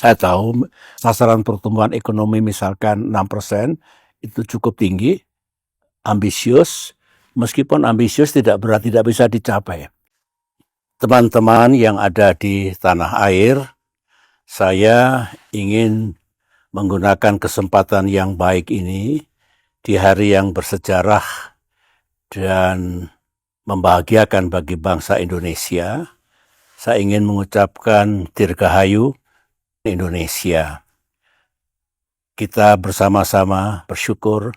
Saya tahu sasaran pertumbuhan ekonomi misalkan 6% itu cukup tinggi, ambisius, meskipun ambisius tidak berarti tidak bisa dicapai. Teman-teman yang ada di tanah air, saya ingin menggunakan kesempatan yang baik ini di hari yang bersejarah dan membahagiakan bagi bangsa Indonesia. Saya ingin mengucapkan Dirgahayu Indonesia. Kita bersama-sama bersyukur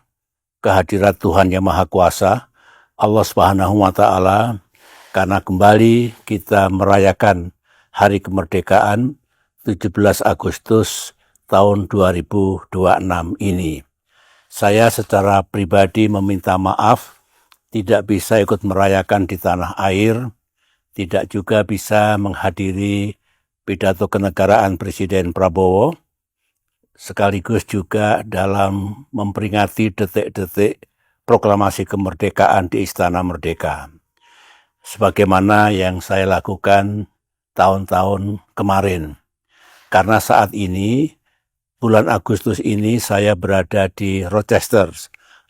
kehadirat Tuhan Yang Maha Kuasa, Allah Subhanahu wa Ta'ala, karena kembali kita merayakan Hari Kemerdekaan 17 Agustus tahun 2026 ini. Saya secara pribadi meminta maaf tidak bisa ikut merayakan di tanah air, tidak juga bisa menghadiri pidato kenegaraan Presiden Prabowo, sekaligus juga dalam memperingati detik-detik proklamasi kemerdekaan di Istana Merdeka. Sebagaimana yang saya lakukan tahun-tahun kemarin. Karena saat ini, bulan Agustus ini saya berada di Rochester,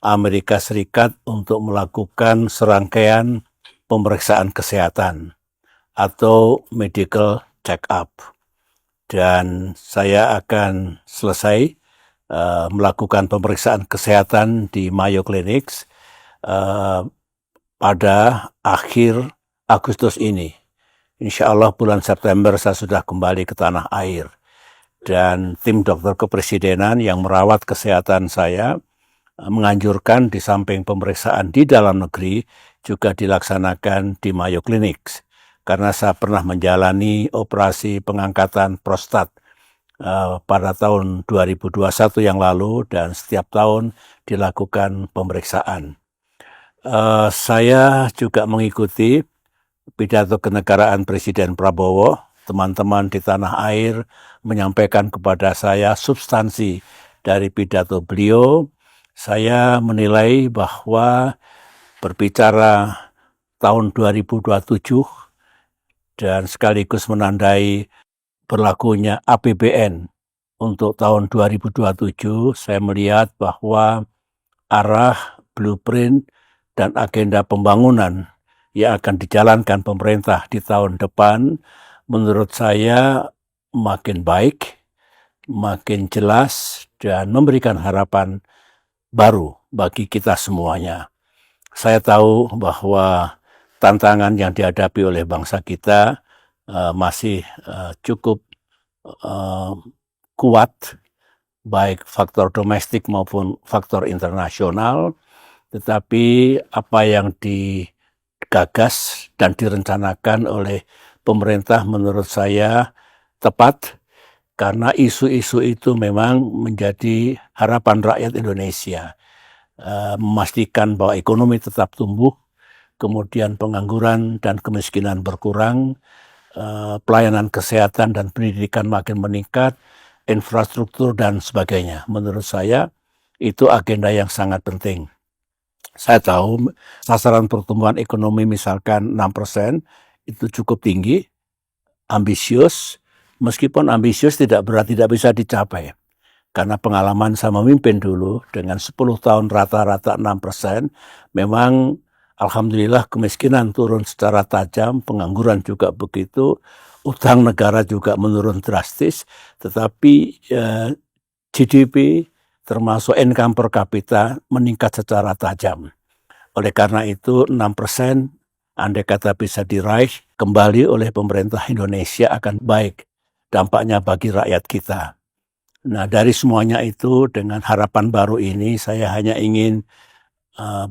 Amerika Serikat untuk melakukan serangkaian pemeriksaan kesehatan atau medical check-up. Dan saya akan selesai melakukan pemeriksaan kesehatan di Mayo Clinics pada akhir Agustus ini. Insya Allah bulan September saya sudah kembali ke tanah air. Dan tim dokter kepresidenan yang merawat kesehatan saya menganjurkan di samping pemeriksaan di dalam negeri juga dilaksanakan di Mayo Clinics. Karena saya pernah menjalani operasi pengangkatan prostat pada tahun 2021 yang lalu dan setiap tahun dilakukan pemeriksaan. Saya juga mengikuti pidato kenegaraan Presiden Prabowo. Teman-teman di tanah air menyampaikan kepada saya substansi dari pidato beliau. Saya menilai bahwa berbicara tahun 2027 dan sekaligus menandai berlakunya APBN untuk tahun 2027, saya melihat bahwa arah, blueprint, dan agenda pembangunan yang akan dijalankan pemerintah di tahun depan, menurut saya makin baik, makin jelas, dan memberikan harapan baru bagi kita semuanya. Saya tahu bahwa tantangan yang dihadapi oleh bangsa kita masih cukup kuat, baik faktor domestik maupun faktor internasional, tetapi apa yang digagas dan direncanakan oleh pemerintah menurut saya tepat, karena isu-isu itu memang menjadi harapan rakyat Indonesia. Memastikan bahwa ekonomi tetap tumbuh, kemudian pengangguran dan kemiskinan berkurang, pelayanan kesehatan dan pendidikan makin meningkat, infrastruktur dan sebagainya. Menurut saya itu agenda yang sangat penting. Saya tahu sasaran pertumbuhan ekonomi misalkan 6% itu cukup tinggi, ambisius, meskipun ambisius tidak berarti tidak bisa dicapai. Karena pengalaman saya memimpin dulu dengan 10 tahun rata-rata 6%, memang alhamdulillah kemiskinan turun secara tajam, pengangguran juga begitu, utang negara juga menurun drastis, tetapi GDP termasuk income per kapita meningkat secara tajam. Oleh karena itu 6% andai kata bisa diraih kembali oleh pemerintah Indonesia akan baik dampaknya bagi rakyat kita. Nah, dari semuanya itu dengan harapan baru ini saya hanya ingin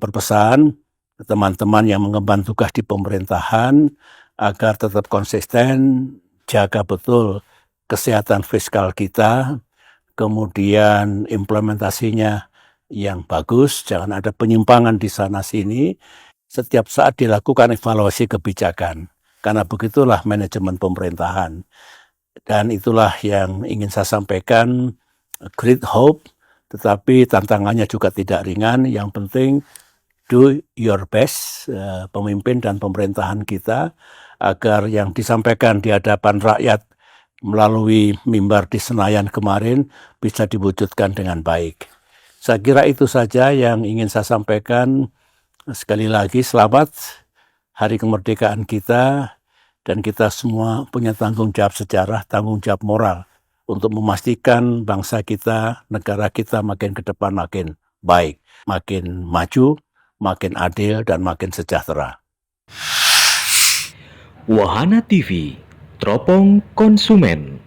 berpesan ke teman-teman yang mengemban tugas di pemerintahan agar tetap konsisten, jaga betul kesehatan fiskal kita, kemudian implementasinya yang bagus, jangan ada penyimpangan di sana-sini, setiap saat dilakukan evaluasi kebijakan, karena begitulah manajemen pemerintahan. Dan itulah yang ingin saya sampaikan, great hope, tetapi tantangannya juga tidak ringan, yang penting do your best, pemimpin dan pemerintahan kita, agar yang disampaikan di hadapan rakyat melalui mimbar di Senayan kemarin bisa diwujudkan dengan baik. Saya kira itu saja yang ingin saya sampaikan. Sekali lagi selamat Hari Kemerdekaan kita, dan kita semua punya tanggung jawab sejarah, tanggung jawab moral untuk memastikan bangsa kita, negara kita makin ke depan makin baik, makin maju, makin adil, dan makin sejahtera. Wahana TV, teropong konsumen.